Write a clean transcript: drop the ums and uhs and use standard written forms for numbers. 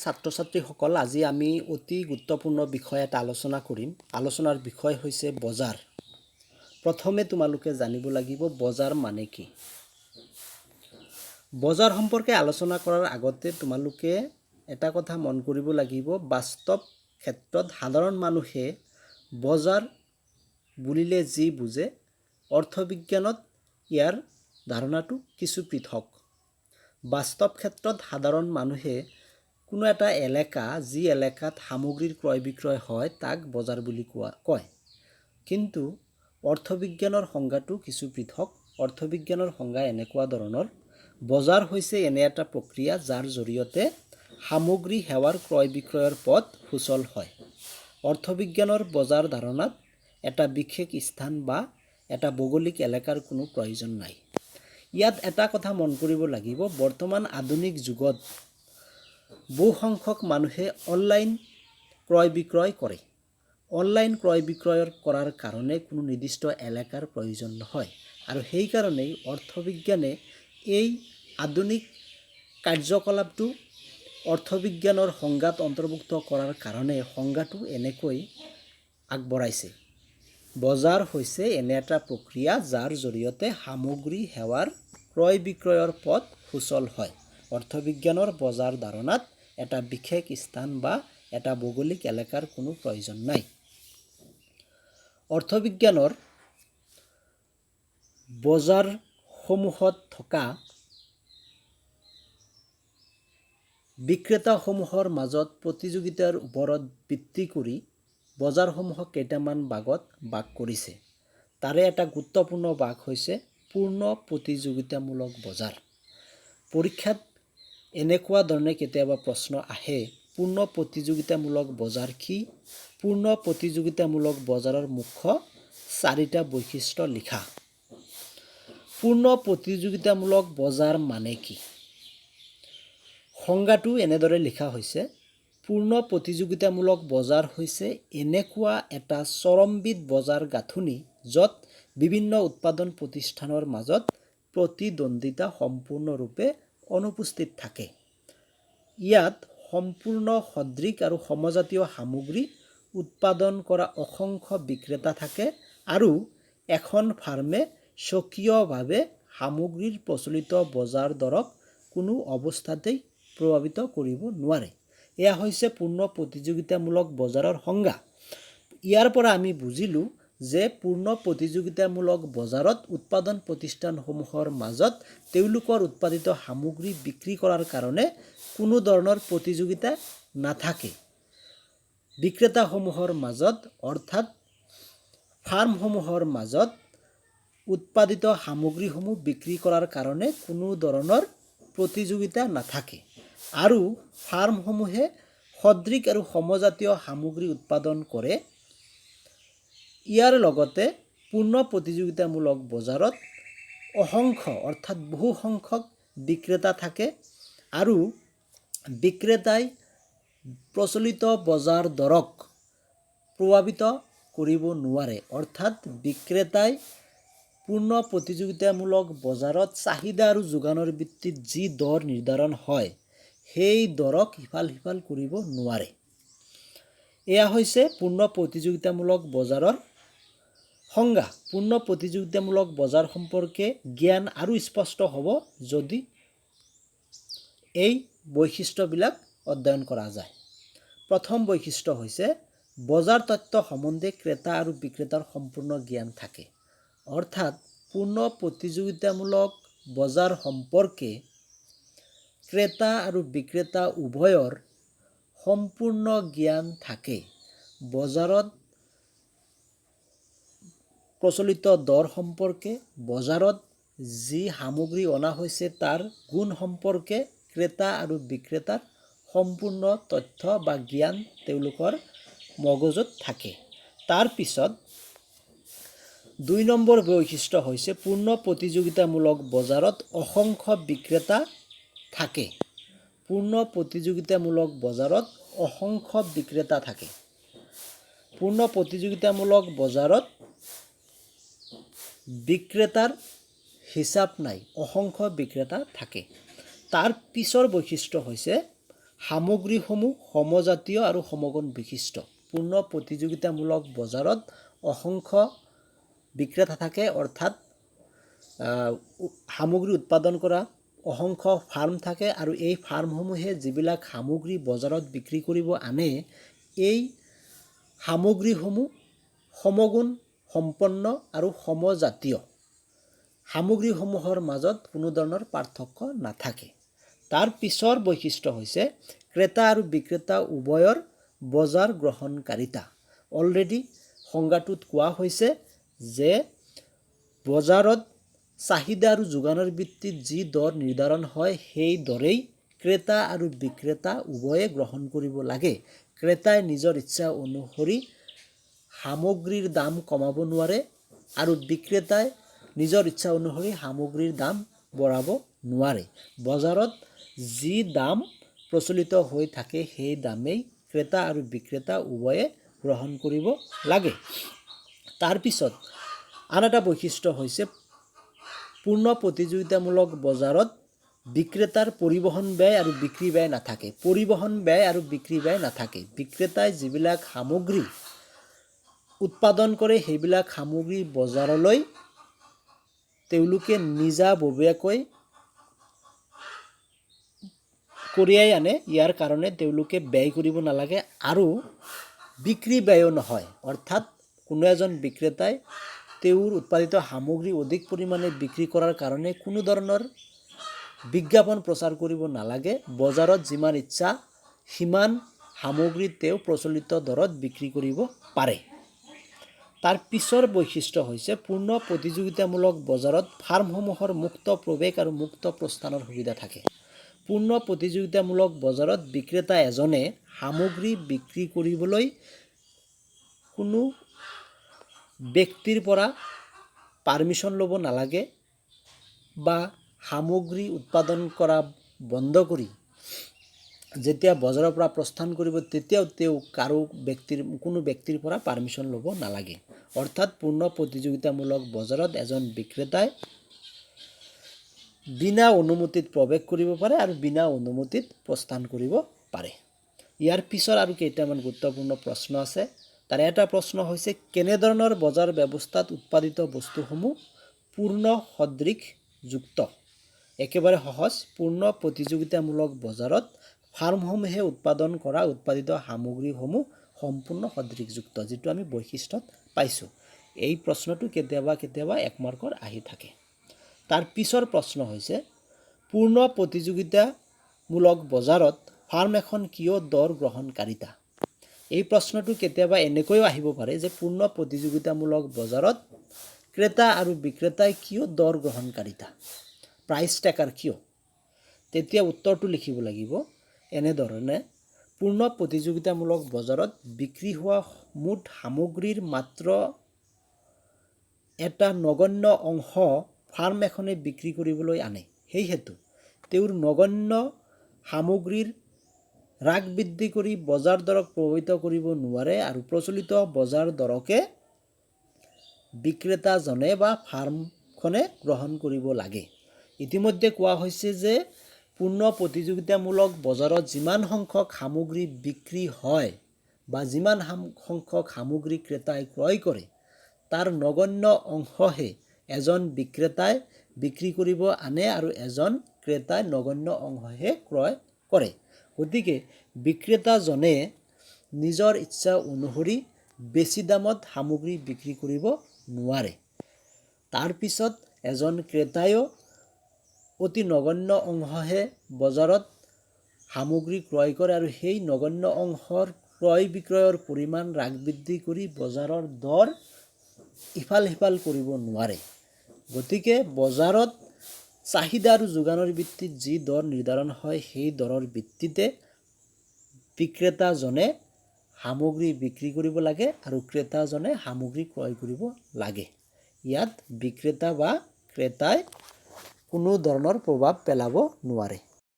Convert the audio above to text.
ছাত্ৰ ছাত্ৰীসকল, আজি আমি অতি গুৰুত্বপূৰ্ণ বিষয় এটা আলোচনা কৰিম। আলোচনাৰ বিষয় হৈছে বজাৰ। প্ৰথমে তোমালোকে জানিব লাগিব বজাৰ মানে কি। বজাৰ সম্পৰ্কে আলোচনা কৰাৰ আগতে তোমালোকে এটা কথা মন কৰিব লাগিব, বাস্তৱ ক্ষেত্ৰত সাধাৰণ মানুহে বজাৰ বুলিলে যি বুজে, অৰ্থবিজ্ঞানত ইয়াৰ ধাৰণাটো কিছু পৃথক। বাস্তৱ ক্ষেত্ৰত সাধাৰণ মানুহে কোনো এটা এলেকা, যি এলেকাত সামগ্ৰীৰ ক্ৰয় বিক্ৰয় হয় তাক বজাৰ বুলি কয়। কিন্তু অৰ্থবিজ্ঞানৰ সংজ্ঞাটো কিছু পৃথক। অৰ্থবিজ্ঞানৰ সংজ্ঞা এনেকুৱা ধৰণৰ, বজাৰ হৈছে এনে এটা প্ৰক্ৰিয়া যাৰ জৰিয়তে সামগ্ৰী সেৱাৰ ক্ৰয় বিক্ৰয়ৰ পথ সুচল হয়। অৰ্থবিজ্ঞানৰ বজাৰ ধাৰণাত এটা বিশেষ স্থান বা এটা ভৌগোলিক এলেকাৰ কোনো প্ৰয়োজন নাই। ইয়াত এটা কথা মন কৰিব লাগিব, বৰ্তমান আধুনিক যুগত বহু সংখ্যক মানুহে অনলাইন ক্ৰয় বিক্ৰয় কৰে। অনলাইন ক্ৰয় বিক্ৰয় কৰাৰ কাৰণে কোনো নিৰ্দিষ্ট এলেকাৰ প্ৰয়োজন নহয়, আৰু সেইকাৰণেই অৰ্থবিজ্ঞানে এই আধুনিক কাৰ্যকলাপটো অৰ্থবিজ্ঞানৰ সংজ্ঞাত অন্তৰ্ভুক্ত কৰাৰ কাৰণে সংজ্ঞাটো এনেকৈ আগবঢ়াইছে। বজাৰ হৈছে এনে এটা প্ৰক্ৰিয়া যাৰ জৰিয়তে সামগ্ৰী সেৱাৰ ক্ৰয় বিক্ৰয়ৰ পথ সুচল হয়। অৰ্থবিজ্ঞানৰ বজাৰ ধাৰণাত এটা বিশেষ স্থান বা এটা ভৌগোলিক এলেকাৰ কোনো প্ৰয়োজন নাই। অৰ্থবিজ্ঞানৰ বজাৰসমূহত থকা বিক্ৰেতাসমূহৰ মাজত প্ৰতিযোগিতাৰ ওপৰত ভিত্তি কৰি বজাৰসমূহক কেইটামান ভাগত ভাগ কৰিছে। তাৰে এটা গুৰুত্বপূৰ্ণ ভাগ হৈছে পূৰ্ণ প্ৰতিযোগিতামূলক বজাৰ। পৰীক্ষাত এনেকুৱা ধৰণে কেতিয়াবা প্ৰশ্ন আহে, পূৰ্ণ প্ৰতিযোগিতামূলক বজাৰ কি? পূৰ্ণ প্ৰতিযোগিতামূলক বজাৰৰ মুখ্য 4টা বৈশিষ্ট্য লিখা। পূৰ্ণ প্ৰতিযোগিতামূলক বজাৰ মানে কি? সংজ্ঞাটো এনেদৰে লিখা হৈছে, পূৰ্ণ প্ৰতিযোগিতামূলক বজাৰ হৈছে এনেকুৱা এটা চৰমবিধ বজাৰ গাঁথনি য'ত বিভিন্ন উৎপাদন প্ৰতিষ্ঠানৰ মাজত প্ৰতিদ্বন্দ্বিতা সম্পূৰ্ণৰূপে অনুপস্থিত থাকে। ইয়াত সম্পূৰ্ণ সদৃশ আৰু সমজাতীয় সামগ্ৰী উৎপাদন কৰা অসংখ্য বিক্ৰেতা থাকে, আৰু এখন ফাৰ্মে স্বকীয়ভাৱে সামগ্ৰীৰ প্ৰচলিত বজাৰ দৰক কোনো অৱস্থাতেই প্ৰভাৱিত কৰিব নোৱাৰে। এয়া হৈছে পূৰ্ণ প্ৰতিযোগিতামূলক বজাৰৰ সংজ্ঞা। ইয়াৰ পৰা আমি বুজিলোঁ যে পূৰ্ণ প্ৰতিযোগিতামূলক বজাৰত উৎপাদন প্ৰতিষ্ঠানসমূহৰ মাজত তেওঁলোকৰ উৎপাদিত সামগ্ৰী বিক্ৰী কৰাৰ কাৰণে কোনো ধৰণৰ প্ৰতিযোগিতা নাথাকে। বিক্ৰেতাসমূহৰ মাজত, অৰ্থাৎ ফাৰ্মসমূহৰ মাজত উৎপাদিত সামগ্ৰীসমূহ বিক্ৰী কৰাৰ কাৰণে কোনো ধৰণৰ প্ৰতিযোগিতা নাথাকে, আৰু ফাৰ্মসমূহে সদৃশ আৰু সমজাতীয় সামগ্ৰী উৎপাদন কৰে। ইয়াৰ লগতে পূৰ্ণ প্ৰতিযোগিতামূলক বজাৰত অসংখ্য, অৰ্থাৎ বহু সংখ্যক বিক্ৰেতা থাকে, আৰু বিক্ৰেতাই প্ৰচলিত বজাৰ দৰক প্ৰভাৱিত কৰিব নোৱাৰে। অৰ্থাৎ বিক্ৰেতাই পূৰ্ণ প্ৰতিযোগিতামূলক বজাৰত চাহিদা আৰু যোগানৰ ভিত্তিত যি দৰ নিৰ্ধাৰণ হয়, সেই দৰক ইফাল সিফাল কৰিব নোৱাৰে। এয়া হৈছে পূৰ্ণ প্ৰতিযোগিতামূলক বজাৰৰ সংজ্ঞা। পূৰ্ণ প্ৰতিযোগিতামূলক বজাৰ সম্পৰ্কে জ্ঞান আৰু স্পষ্ট হ'ব যদি এই বৈশিষ্ট্যবিলাক অধ্যয়ন কৰা যায়। প্ৰথম বৈশিষ্ট্য হৈছে বজাৰ তত্ত্ব সম্বন্ধে ক্ৰেতা আৰু বিক্ৰেতাৰ সম্পূৰ্ণ জ্ঞান থাকে। অৰ্থাৎ পূৰ্ণ প্ৰতিযোগিতামূলক বজাৰ সম্পৰ্কে ক্ৰেতা আৰু বিক্ৰেতা উভয়ৰ সম্পূৰ্ণ জ্ঞান থাকে। বজাৰত প্ৰচলিত দৰ সম্পৰ্কে, বজাৰত যি সামগ্ৰী অনা হৈছে তাৰ গুণ সম্পৰ্কে ক্ৰেতা আৰু বিক্ৰেতাৰ সম্পূৰ্ণ তথ্য বা জ্ঞান তেওঁলোকৰ মগজুত থাকে। তাৰ পিছত 2 নম্বৰ বৈশিষ্ট্য হৈছে পূৰ্ণ প্ৰতিযোগিতামূলক বজাৰত অসংখ্য বিক্ৰেতা থাকে। পূৰ্ণ প্ৰতিযোগিতামূলক বজাৰত অসংখ্য বিক্ৰেতা থাকে। পূৰ্ণ প্ৰতিযোগিতামূলক বজাৰত বিক্ৰেতাৰ হিচাপ নাই, অসংখ্য বিক্ৰেতা থাকে। তাৰ পিছৰ বৈশিষ্ট্য হৈছে সামগ্ৰীসমূহ সমজাতীয় আৰু সমগুণ বিশিষ্ট। পূৰ্ণ প্ৰতিযোগিতামূলক বজাৰত অসংখ্য বিক্ৰেতা থাকে, অৰ্থাৎ সামগ্ৰী উৎপাদন কৰা অসংখ্য ফাৰ্ম থাকে আৰু এই ফাৰ্মসমূহে যিবিলাক সামগ্ৰী বজাৰত বিক্ৰী কৰিব আনে, এই সামগ্ৰীসমূহ সমগুণ সম্পন্ন আৰু সমজাতীয়। সামগ্ৰীসমূহৰ মাজত কোনো ধৰণৰ পাৰ্থক্য নাথাকে। তাৰ পিছৰ বৈশিষ্ট্য হৈছে ক্ৰেতা আৰু বিক্ৰেতা উভয়ৰ বজাৰ গ্ৰহণকাৰিতা। অলৰেডি সংজ্ঞাটোত কোৱা হৈছে যে বজাৰত চাহিদা আৰু যোগানৰ ভিত্তিত যি দৰ নিৰ্ধাৰণ হয়, সেই দৰেই ক্ৰেতা আৰু বিক্ৰেতা উভয়ে গ্ৰহণ কৰিব লাগে। ক্ৰেতাই নিজৰ ইচ্ছা অনুসৰি সামগ্ৰীৰ দাম কমাব নোৱাৰে আৰু বিক্ৰেতাই নিজৰ ইচ্ছা অনুসৰি সামগ্ৰীৰ দাম বঢ়াব নোৱাৰে। বজাৰত যি দাম প্ৰচলিত হৈ থাকে, সেই দামেই ক্ৰেতা আৰু বিক্ৰেতা উভয়ে গ্ৰহণ কৰিব লাগে। তাৰপিছত আন এটা বৈশিষ্ট্য হৈছে পূৰ্ণ প্ৰতিযোগিতামূলক বজাৰত বিক্ৰেতাৰ পৰিবহণ ব্যয় আৰু বিক্ৰী ব্যয় নাথাকে। পৰিবহণ ব্যয় আৰু বিক্ৰী ব্যয় নাথাকে। বিক্ৰেতাই যিবিলাক সামগ্ৰী উৎপাদন কৰে, সেইবিলাক সামগ্ৰী বজাৰলৈ তেওঁলোকে নিজাববীয়াকৈ কঢ়িয়াই আনে। ইয়াৰ কাৰণে তেওঁলোকে ব্যয় কৰিব নালাগে আৰু বিক্ৰী ব্যয়ো নহয়। অৰ্থাৎ কোনো এজন বিক্ৰেতাই তেওঁৰ উৎপাদিত সামগ্ৰী অধিক পৰিমাণে বিক্ৰী কৰাৰ কাৰণে কোনো ধৰণৰ বিজ্ঞাপন প্ৰচাৰ কৰিব নালাগে। বজাৰত যিমান ইচ্ছা সিমান সামগ্ৰী তেওঁ প্ৰচলিত দৰত বিক্ৰী কৰিব পাৰে। তাৰ পিছৰ বৈশিষ্ট্য হৈছে পূৰ্ণ প্ৰতিযোগিতামূলক বজাৰত ফাৰ্মসমূহৰ মুক্ত প্ৰৱেশ আৰু মুক্ত প্ৰস্থানৰ সুবিধা থাকে। পূৰ্ণ প্ৰতিযোগিতামূলক বজাৰত বিক্ৰেতা এজনে সামগ্ৰী বিক্ৰী কৰিবলৈ কোনো ব্যক্তিৰ পৰা পাৰ্মিশ্যন ল'ব নালাগে বা সামগ্ৰী উৎপাদন কৰা বন্ধ কৰি যেতিয়া বজাৰৰ পৰা প্ৰস্থান কৰিব, তেতিয়াও তেওঁ কোনো ব্যক্তিৰ পৰা পাৰ্মিশ্যন ল'ব নালাগে। অৰ্থাৎ পূৰ্ণ প্ৰতিযোগিতামূলক বজাৰত এজন বিক্ৰেতাই বিনা অনুমতিত প্ৰৱেশ কৰিব পাৰে আৰু বিনা অনুমতিত প্ৰস্থান কৰিব পাৰে। ইয়াৰ পিছৰ আৰু কেইটামান গুৰুত্বপূৰ্ণ প্ৰশ্ন আছে। তাৰ এটা প্ৰশ্ন হৈছে কেনেধৰণৰ বজাৰ ব্যৱস্থাত উৎপাদিত বস্তুসমূহ পূৰ্ণ সদৃশযুক্ত? একেবাৰে সহজ। পূৰ্ণ প্ৰতিযোগিতামূলক বজাৰত ফাৰ্মসমূহে উৎপাদন কৰা উৎপাদিত সামগ্ৰীসমূহ সম্পূৰ্ণ সদৃশযুক্ত, যিটো আমি বৈশিষ্ট্যত পাইছোঁ। এই প্ৰশ্নটো কেতিয়াবা কেতিয়াবা 1 মাৰ্কৰ আহি থাকে। তাৰ পিছৰ প্ৰশ্ন হৈছে পূৰ্ণ প্ৰতিযোগিতামূলক বজাৰত ফাৰ্ম এখন কিয় দৰ গ্ৰহণকাৰিতা? এই প্ৰশ্নটো কেতিয়াবা এনেকৈও আহিব পাৰে যে পূৰ্ণ প্ৰতিযোগিতামূলক বজাৰত ক্ৰেতা আৰু বিক্ৰেতাই কিয় দৰ গ্ৰহণকাৰিতা? প্ৰাইচ টেকাৰ কিয়? তেতিয়া উত্তৰটো লিখিব লাগিব এনেধৰণে: পূৰ্ণ প্ৰতিযোগিতামূলক বজাৰত বিক্ৰী হোৱা মুঠ সামগ্ৰীৰ মাত্ৰ এটা নগণ্য অংশ ফাৰ্ম এখনে বিক্ৰী কৰিবলৈ আনে। সেইহেতু তেওঁৰ নগণ্য সামগ্ৰীৰ হ্ৰাস বৃদ্ধি কৰি বজাৰ দৰক প্ৰভাৱিত কৰিব নোৱাৰে আৰু প্ৰচলিত বজাৰ দৰকে বিক্ৰেতাজনে বা ফাৰ্মখনে গ্ৰহণ কৰিব লাগে। ইতিমধ্যে কোৱা হৈছে যে পূৰ্ণ প্ৰতিযোগিতামূলক বজাৰত যিমান সংখ্যক সামগ্ৰী বিক্ৰী হয় বা যিমান সংখ্যক সামগ্ৰী ক্ৰেতাই ক্ৰয় কৰে, তাৰ নগণ্য অংশহে এজন বিক্ৰেতাই বিক্ৰী কৰিব আনে আৰু এজন ক্ৰেতাই নগণ্য অংশহে ক্ৰয় কৰে। গতিকে বিক্ৰেতাজনে নিজৰ ইচ্ছা অনুসৰি বেছি দামত সামগ্ৰী বিক্ৰী কৰিব নোৱাৰে। তাৰপিছত এজন ক্ৰেতায়ো অতি নগণ্য অংশহে বজাৰত সামগ্ৰী ক্ৰয় কৰে আৰু সেই নগণ্য অংশৰ ক্ৰয় বিক্ৰয়ৰ পৰিমাণ হ্ৰাস বৃদ্ধি কৰি বজাৰৰ দৰ ইফাল সিফাল কৰিব নোৱাৰে। গতিকে বজাৰত চাহিদা আৰু যোগানৰ ভিত্তিত যি দৰ নিৰ্ধাৰণ হয়, সেই দৰৰ ভিত্তিতে বিক্ৰেতাজনে সামগ্ৰী বিক্ৰী কৰিব লাগে আৰু ক্ৰেতাজনে সামগ্ৰী ক্ৰয় কৰিব লাগে। ইয়াত বিক্ৰেতা বা ক্ৰেতাই কোনো ধৰণৰ প্ৰভাৱ পেলাব নোৱাৰে।